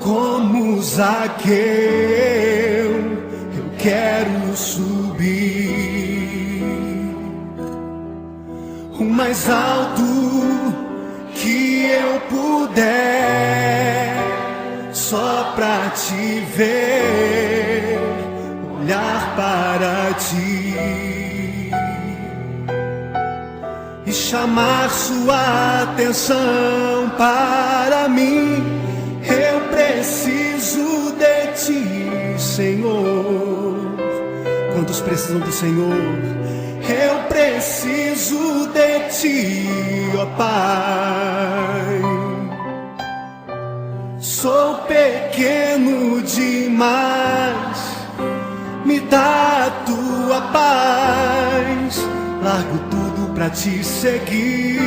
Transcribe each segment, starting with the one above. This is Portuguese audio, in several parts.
Como Zaqueu, eu quero subir o mais alto que eu puder, só pra te ver, olhar para ti e chamar sua atenção para mim. Eu preciso de ti, Senhor. Quantos precisam do Senhor? Eu preciso de ti, ó Pai. Sou pequeno demais, me dá a tua paz. Largo tudo pra te seguir.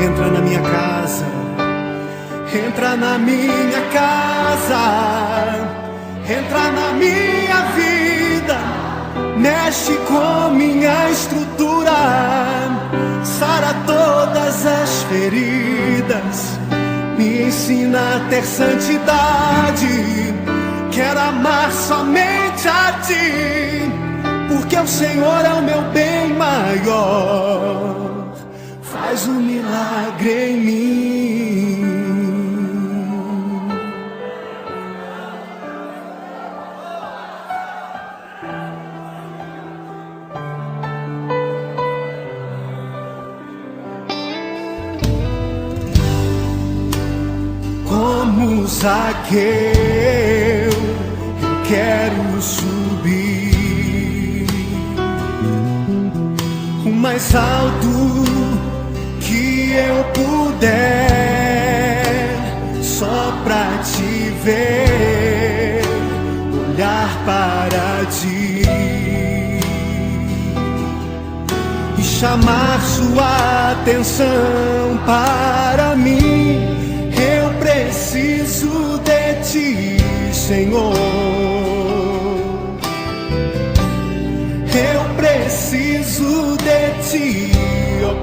Entra na minha casa, entra na minha casa, entra na minha vida, mexe com minha estrutura, sara todas as feridas, me ensina a ter santidade. Quero amar somente a ti, porque o Senhor é o meu bem maior. Faz um milagre em mim. Como Zaqueu, eu quero subir o mais alto que eu puder, só pra te ver, olhar para ti e chamar sua atenção para mim. Eu preciso de ti, Senhor. Eu preciso de ti, ó Pai.